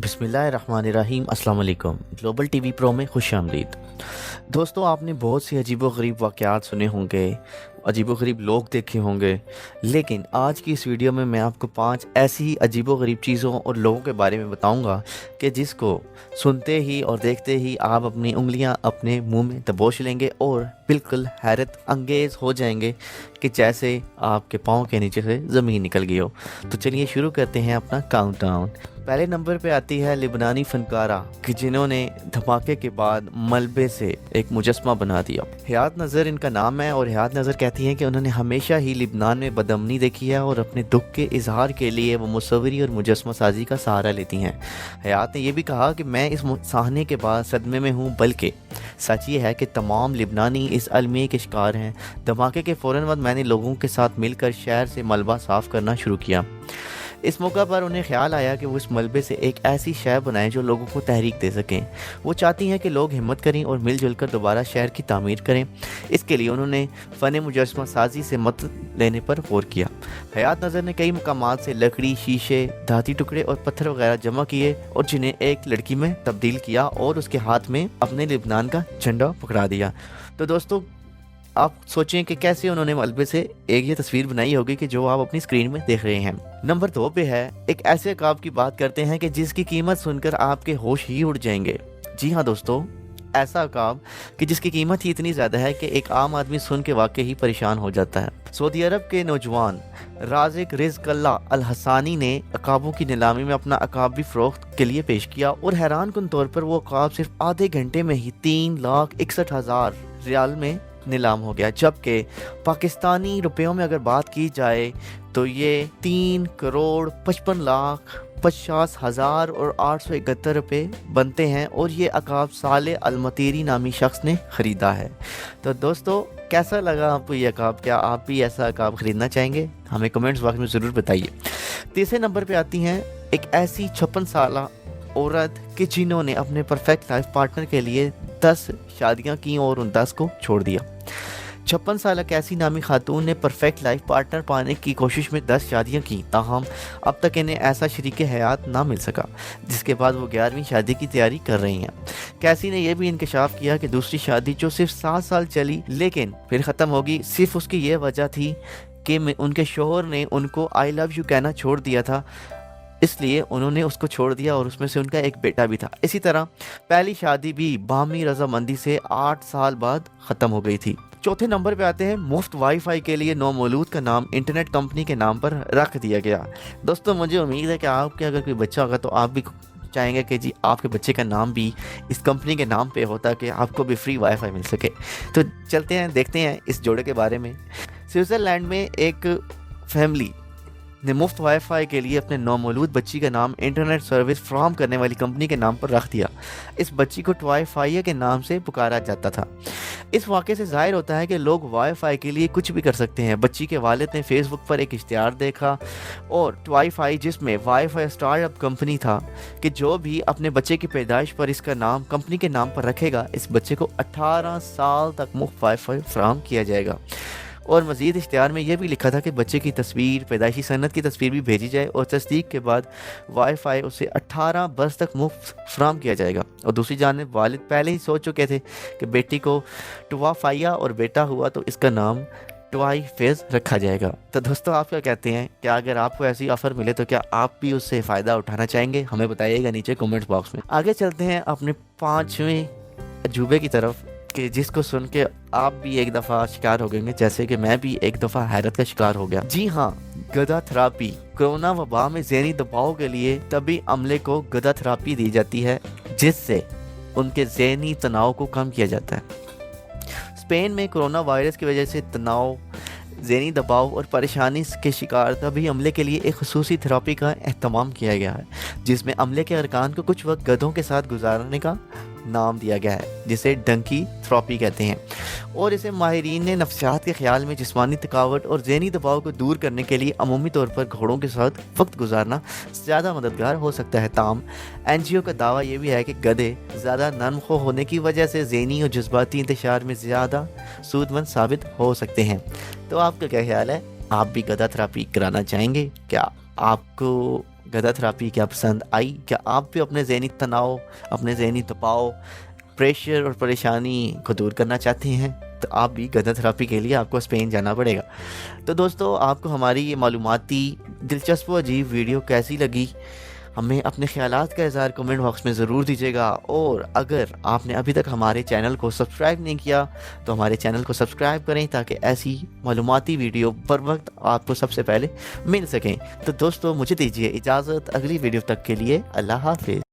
बिस्मिल्लाहिर्रहमानिर्रहीम। अस्सलाम वालेकुम। ग्लोबल टीवी प्रो में खुश आमदीद। दोस्तों, आपने बहुत सी अजीबोगरीब वाक़यात सुने होंगे, अजीबोगरीब लोग देखे होंगे, लेकिन आज की इस वीडियो में मैं आपको 5 ऐसी अजीबोगरीब चीज़ों और लोगों के बारे में बताऊंगा कि जिसको सुनते ही और देखते ही आप अपनी उंगलियां अपने मुंह में दबोच लेंगे और बिल्कुल हैरत अंगेज़ हो जाएंगे कि जैसे आपके पाँव के नीचे से ज़मीन निकल गई हो। तो चलिए शुरू करते हैं अपना काउंटडाउन। पहले नंबर पे आती है लिबनानी फनकारा कि जिन्होंने धमाके के बाद मलबे से एक मुजस्मा बना दिया। हयात नज़र इनका नाम है और हयात नज़र कहती हैं कि उन्होंने हमेशा ही लिबनान में बदअमनी देखी है और अपने दुख के इजहार के लिए वो मुसव्वरी और मुजस्मा साजी का सहारा लेती हैं। हयात ने यह भी कहा कि मैं इस साहने के बाद सदमे में हूँ, बल्कि सच ये है कि तमाम लिबनानी इस अलमिये के शिकार हैं। धमाके के फ़ौरन बाद मैंने लोगों के साथ मिलकर शहर से मलबा साफ़ करना शुरू किया। इस मौका पर उन्हें ख्याल आया कि वो इस मलबे से एक ऐसी शहर बनाएं जो लोगों को तहरीक दे सकें। वो चाहती हैं कि लोग हिम्मत करें और मिलजुल कर दोबारा शहर की तामीर करें। इसके लिए उन्होंने फ़न मुजस्मा साजी से मदद लेने पर गौर किया। हयात नज़र ने कई मकामात से लकड़ी, शीशे, धाती टुकड़े और पत्थर वगैरह जमा किए और जिन्हें एक लड़की में तब्दील किया और उसके हाथ में अपने लिबनान का झंडा पकड़ा दिया। तो दोस्तों, आप सोचें कि कैसे उन्होंने मलबे से एक ये तस्वीर बनाई होगी कि जो आप अपनी स्क्रीन में देख रहे हैं। नंबर 2 पे है, एक ऐसे अकाब की बात करते हैं कि जिसकी कीमत सुनकर आपके होश ही उड़ जाएंगे। जी हाँ दोस्तों, ऐसा अकाब कि जिसकी कीमत ही इतनी ज़्यादा है कि एक आम आदमी सुन के वाकई ही परेशान हो जाता है। सऊदी अरब के नौजवान राज़िक रिज़्क़ल्ला अल हसानी ने अकाबों की नीलामी में अपना अकाब भी फ़रोख्त के लिए पेश किया और हैरान कुन तौर पर वो अकाब सिर्फ आधे घंटे में ही 3,61,000 रियाल में नीलाम हो गया, जबकि पाकिस्तानी रुपयों में अगर बात की जाए तो ये 3,55,50,871 रुपये बनते हैं और ये अकाब साले अलमतीरी नामी शख्स ने ख़रीदा है। तो दोस्तों, कैसा लगा आपको ये अकाब? क्या आप भी ऐसा अकाब ख़रीदना चाहेंगे? हमें कमेंट्स बॉक्स में ज़रूर बताइए। तीसरे नंबर पे आती हैं एक ऐसी 56 साला औरत कि जिन्होंने अपने परफेक्ट लाइफ पार्टनर के लिए 10 शादियां की और उन 10 को छोड़ दिया। 56 साल कैसी नामी खातून ने परफेक्ट लाइफ पार्टनर पाने की कोशिश में 10 शादियां की, ताहम अब तक इन्हें ऐसा शरीक हयात ना मिल सका, जिसके बाद वो 11वीं शादी की तैयारी कर रही हैं। कैसी ने यह भी इंकशाफ किया कि दूसरी शादी जो सिर्फ 7 साल चली लेकिन फिर ख़त्म होगी, सिर्फ उसकी ये वजह थी कि उनके शोहर ने उनको आई लव यू कहना छोड़ दिया था, इसलिए उन्होंने उसको छोड़ दिया और उसमें से उनका एक बेटा भी था। इसी तरह पहली शादी भी बामी रजामंदी से 8 साल बाद ख़त्म हो गई थी। चौथे नंबर पे आते हैं, मुफ्त वाईफाई के लिए नौमौलूद का नाम इंटरनेट कंपनी के नाम पर रख दिया गया। दोस्तों, मुझे उम्मीद है कि आपके अगर कोई बच्चा होगा तो आप भी चाहेंगे कि जी आपके बच्चे का नाम भी इस कंपनी के नाम पे होता कि आपको भी फ्री वाईफाई मिल सके। तो चलते हैं, देखते हैं इस जोड़े के बारे में। स्विट्ज़रलैंड में एक फैमिली ने मुफ्त वाईफाई के लिए अपने नौमौलूद बच्ची का नाम इंटरनेट सर्विस फ्राहम करने वाली कंपनी के नाम पर रख दिया। इस बच्ची को वाईफाई के नाम से पुकारा जाता था। इस वाक़े से ज़ाहिर होता है कि लोग वाईफाई के लिए कुछ भी कर सकते हैं। बच्ची के वालिद ने फेसबुक पर एक इश्तिहार देखा और वाईफाई, जिसमें वाईफाई स्टार्टअप कंपनी था कि जो भी अपने बच्चे की पैदाइश पर इसका नाम कंपनी के नाम पर रखेगा, इस बच्चे को 18 साल तक मुफ्त वाईफाई फ्राहम किया जाएगा। और मज़ीद इश्तिहार में यह भी लिखा था कि बच्चे की तस्वीर, पैदाइशी सनद की तस्वीर भी भेजी जाए और तस्दीक के बाद वाईफाई उसे 18 बरस तक मुफ्त फ्राहम किया जाएगा। और दूसरी जानिब वालिद पहले ही सोच चुके थे कि बेटी को टवाफाया और बेटा हुआ तो इसका नाम टवाई फेज़ रखा जाएगा। तो दोस्तों, आप क्या कहते हैं? क्या अगर आपको ऐसी ऑफ़र मिले तो क्या आप भी उससे फ़ायदा उठाना चाहेंगे? हमें बताइएगा नीचे कमेंट्स बॉक्स में। आगे चलते हैं अपने 5वें अजूबे की तरफ कि जिसको सुन के आप भी एक दफ़ा शिकार हो गए, जैसे कि मैं भी एक दफ़ा हैरत का शिकार हो गया। जी हाँ, गदा थेरापी। कोरोना वबा में ज़हनी दबाव के लिए तभी अमले को गदा थेरापी दी जाती है, जिससे उनके ज़हनी तनाव को कम किया जाता है। स्पेन में कोरोना वायरस की वजह से तनाव, ज़हनी दबाव और परेशानी के शिकार तभी अमले के लिए एक खुसूसी थेरापी का एहतमाम किया गया है, जिसमें अमले के अरकान को कुछ वक्त गधों के साथ गुजारने का नाम दिया गया है, जिसे डंकी थेरापी कहते हैं। और इसे माहिरीन ने नफ्सियात के ख्याल में जिस्मानी थकावट और ज़हनी दबाव को दूर करने के लिए अमूमी तौर पर घोड़ों के साथ वक्त गुजारना ज़्यादा मददगार हो सकता है। ताम एनजीओ का दावा यह भी है कि गधे ज़्यादा नरमखो होने की वजह से ज़हनी और जज्बाती इंतशार में ज़्यादा सूदमंद साबित हो सकते हैं। तो आपका क्या ख्याल है? आप भी गधा थेरापी कराना चाहेंगे? क्या आपको गदा थेरापी क्या पसंद आई? क्या आप भी अपने ज़हनी तनाव, अपने ज़हनी दबाव, प्रेशर और परेशानी को दूर करना चाहते हैं? तो आप भी गदा थेरापी के लिए आपको स्पेन जाना पड़ेगा। तो दोस्तों, आपको हमारी ये मालूमाती दिलचस्प व अजीब वीडियो कैसी लगी? हमें अपने ख़यालात का इज़हार कमेंट बॉक्स में ज़रूर दीजिएगा। और अगर आपने अभी तक हमारे चैनल को सब्सक्राइब नहीं किया तो हमारे चैनल को सब्सक्राइब करें, ताकि ऐसी मालूमाती वीडियो बर वक्त आपको सबसे पहले मिल सकें। तो दोस्तों, मुझे दीजिए इजाज़त, अगली वीडियो तक के लिए अल्लाह हाफ़िज़।